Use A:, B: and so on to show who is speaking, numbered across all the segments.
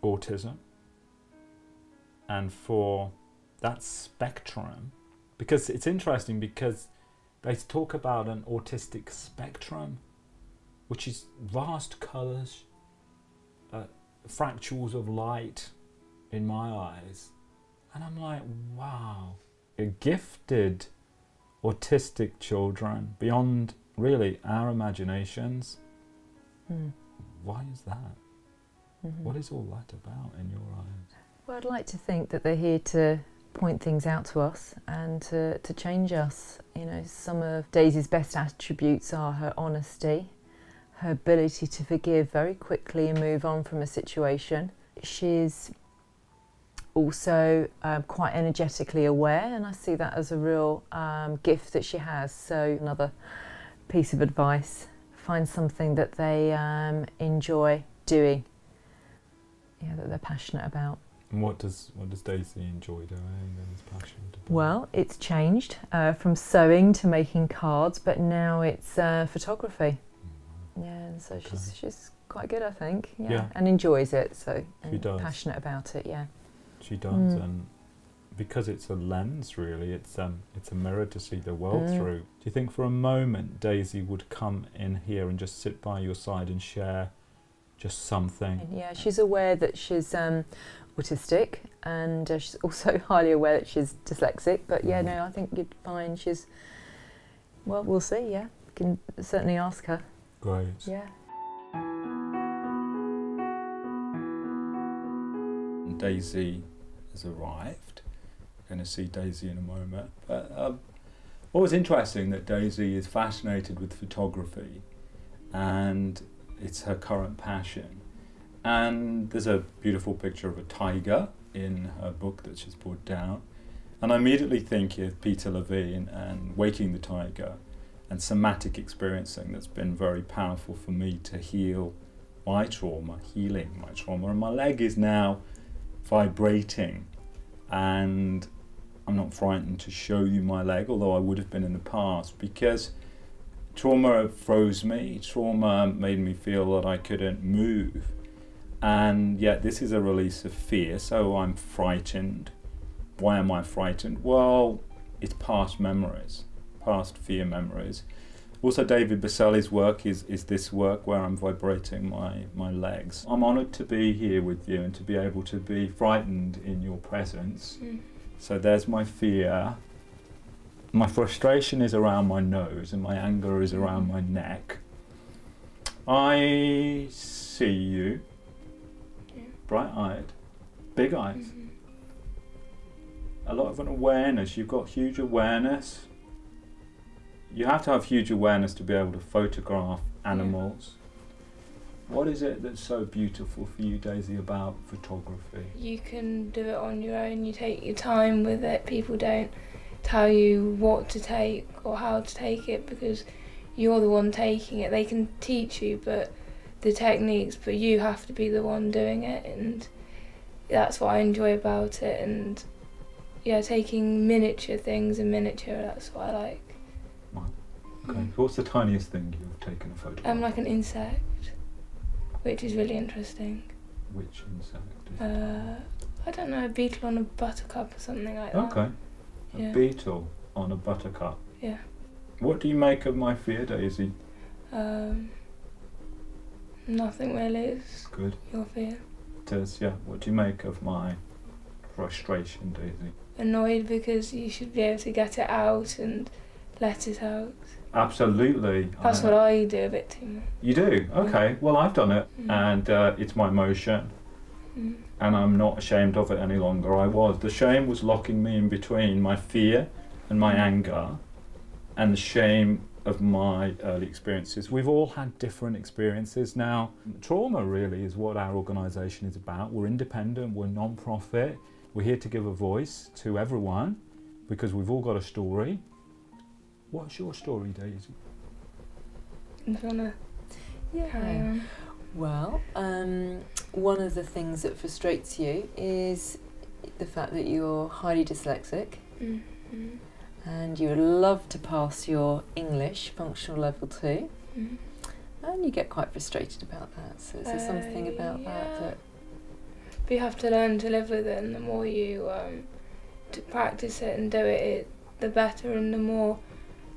A: autism and for that spectrum, because it's interesting because they talk about an autistic spectrum, which is vast colours, fractals of light in my eyes, and I'm like, wow, gifted autistic children beyond really our imaginations. Why is that? What is all that about in your eyes?
B: Well, I'd like to think that they're here to point things out to us and to change us. You know, some of Daisy's best attributes are her honesty, her ability to forgive very quickly and move on from a situation. She's also quite energetically aware, and I see that as a real gift that she has. So another piece of advice, find something that they enjoy doing, that they're passionate about.
A: And what does Daisy enjoy doing and is passionate about?
B: Well, it's changed from sewing to making cards, but now it's photography. Yeah, and so she's quite good, I think. Yeah, and enjoys it. So
A: she does.
B: Passionate about it. Yeah,
A: she does, and because it's a lens, really, it's a mirror to see the world through. Do you think for a moment Daisy would come in here and just sit by your side and share just something?
B: Yeah, she's aware that she's autistic, and she's also highly aware that she's dyslexic. But yeah, no, I think you'd find she's, well, we'll see. Yeah, we can certainly ask her.
A: Great.
B: Yeah.
A: Daisy has arrived. We're going to see Daisy in a moment. But what was interesting that Daisy is fascinated with photography, and it's her current passion. And there's a beautiful picture of a tiger in her book that she's brought down. And I immediately think of Peter Levine and Waking the Tiger and Somatic Experiencing. That's been very powerful for me to heal my trauma, healing my trauma. And my leg is now vibrating, and I'm not frightened to show you my leg, although I would have been in the past, because trauma froze me. Trauma made me feel that I couldn't move. And yet this is a release of fear, so I'm frightened. Why am I frightened? Well, it's past memories, past fear memories. Also, David Berceli's work is this work where I'm vibrating my legs. I'm honoured to be here with you and to be able to be frightened in your presence. So there's my fear. My frustration is around my nose and my anger is around my neck. I see you. Bright-eyed, big eyes, a lot of an awareness. You've got huge awareness. You have to have huge awareness to be able to photograph animals. What is it that's so beautiful for you, Daisy, about photography?
C: You can do it on your own. You take your time with it. People don't tell you what to take or how to take it because you're the one taking it. They can teach you, but the techniques, but you have to be the one doing it, and that's what I enjoy about it. And yeah, taking miniature things in miniature, that's what I like.
A: Right. Okay. So what's the tiniest thing you've taken a photo of?
C: Like an insect, which is really interesting.
A: Which insect?
C: I don't know, a beetle on a buttercup or something like that.
A: Okay. A beetle on a buttercup.
C: Yeah.
A: What do you make of my fear, Daisy?
C: Nothing really. It's
A: good.
C: Your fear.
A: It is, yeah. What do you make of my frustration, Daisy?
C: Annoyed because you should be able to get it out and let it out.
A: Absolutely.
C: That's what I do a bit too much.
A: You do? Okay. Well, I've done it, and it's my emotion, and I'm not ashamed of it any longer. I was. The shame was locking me in between my fear and my anger, and the shame of my early experiences. We've all had different experiences. Now, trauma really is what our organisation is about. We're independent, we're non-profit, we're here to give a voice to everyone because we've all got a story. What's your story, Daisy?
C: Do you want to carry on?
B: Well, one of the things that frustrates you is the fact that you're highly dyslexic. And you would love to pass your English functional level 2, and you get quite frustrated about that. So is there something about that
C: you have to learn to live with it, and the more you to practice it and do it, the better and the more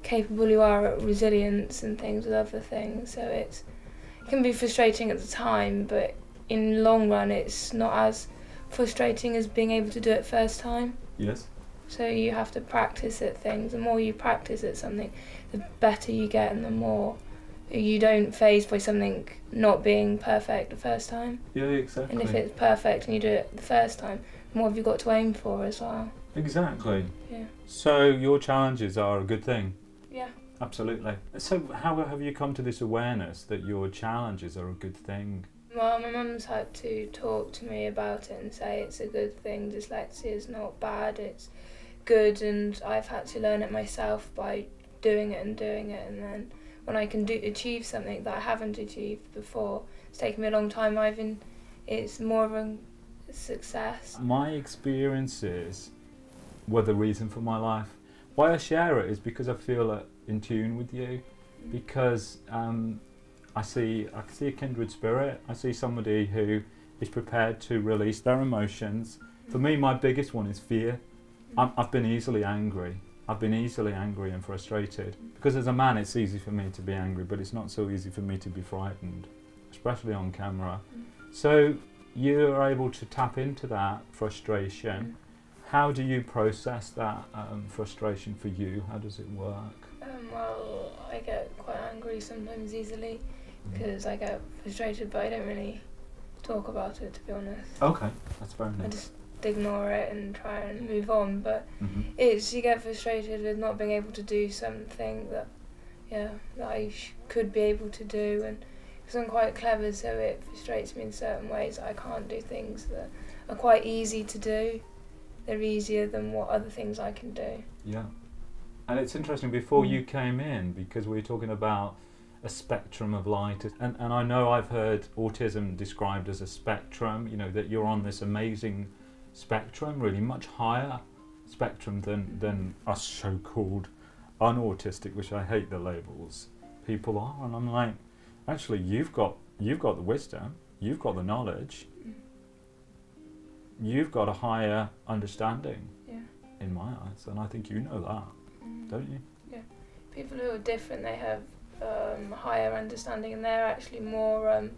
C: capable you are at resilience and things with other things. So it can be frustrating at the time, but in the long run it's not as frustrating as being able to do it first time.
A: Yes.
C: So you have to practice at things. The more you practice at something, the better you get, and the more you don't phased by something not being perfect the first time.
A: Yeah, exactly.
C: And if it's perfect and you do it the first time, the more have you got to aim for as well.
A: Exactly.
C: Yeah.
A: So your challenges are a good thing?
C: Yeah.
A: Absolutely. So how have you come to this awareness that your challenges are a good thing?
C: Well, my mum's had to talk to me about it and say it's a good thing. Dyslexia is not bad, it's good, and I've had to learn it myself by doing it, and then when I can achieve something that I haven't achieved before, it's taken me a long time, it's more of a success. My
A: experiences were the reason for my life. Why I share it is because I feel in tune with you, because I see a kindred spirit. I see somebody who is prepared to release their emotions. For me, my biggest one is fear. I've been easily angry. And frustrated. Because as a man, it's easy for me to be angry, but it's not so easy for me to be frightened, especially on camera. So you're able to tap into that frustration. How do you process that frustration for you? How does it work?
C: Well, I get quite angry sometimes easily because I get frustrated, but I don't really talk about it, to be honest.
A: Okay, that's very nice.
C: I just ignore it and try and move on, but you get frustrated with not being able to do something that I could be able to do, and because I'm quite clever, so it frustrates me in certain ways. I can't do things that are quite easy to do. They're easier than what other things I can do. Yeah.
A: And it's interesting, before you came in, because we were talking about a spectrum of light, and I know I've heard autism described as a spectrum, you know, that you're on this amazing spectrum, really much higher spectrum than us so-called unautistic, which I hate the labels, people are. And I'm like, actually, you've got the wisdom, you've got the knowledge, you've got a higher understanding in my eyes, and I think you know that, don't you?
C: Yeah. People who are different, they have higher understanding, and they're actually more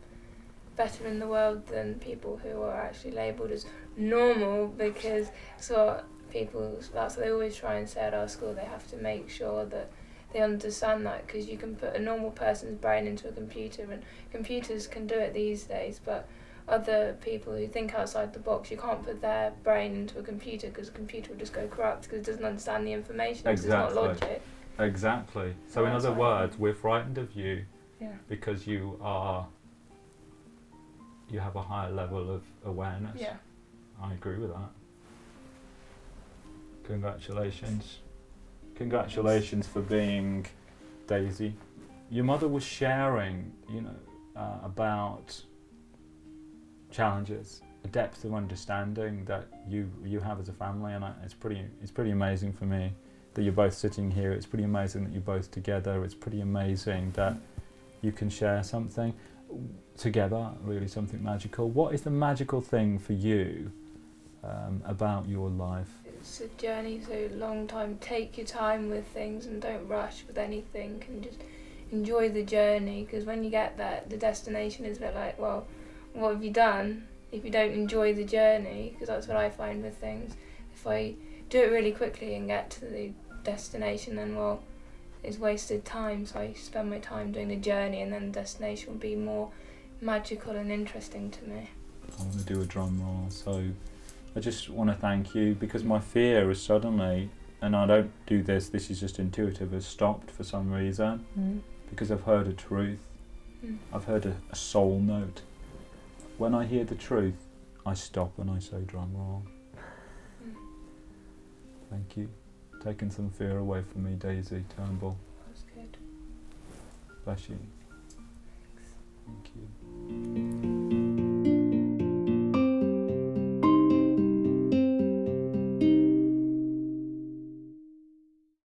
C: better in the world than people who are actually labelled as normal, because that's what they always try and say at our school. They have to make sure that they understand that, because you can put a normal person's brain into a computer, and computers can do it these days, but other people who think outside the box, you can't put their brain into a computer, because the computer will just go corrupt because it doesn't understand the information.
A: Exactly.
C: It's not logic.
A: Exactly. So in other words, we're frightened of you because you have a higher level of awareness.
C: Yeah.
A: I agree with that. Congratulations. Congratulations for being Daisy. Your mother was sharing, about challenges, a depth of understanding that you have as a family, and it's pretty amazing for me that you're both sitting here. It's pretty amazing that you're both together. It's pretty amazing that you can share something together, really something magical. What is the magical thing for you about your life?
C: It's a journey, so long time. Take your time with things and don't rush with anything, and just enjoy the journey, because when you get there, the destination is a bit like, well, what have you done if you don't enjoy the journey? Because that's what I find with things. If I do it really quickly and get to the destination, then, well, it's wasted time. So I spend my time doing the journey, and then the destination will be more magical and interesting to me.
A: I want to do a drum roll, so I just want to thank you, because my fear is suddenly, and I don't do this is just intuitive, has stopped for some reason, because I've heard a truth. I've heard a soul note. When I hear the truth, I stop and I say drum roll. Thank you. Taking some fear away from me, Daisy Turnbull.
C: That's good.
A: Bless you.
C: Thanks.
A: Thank you.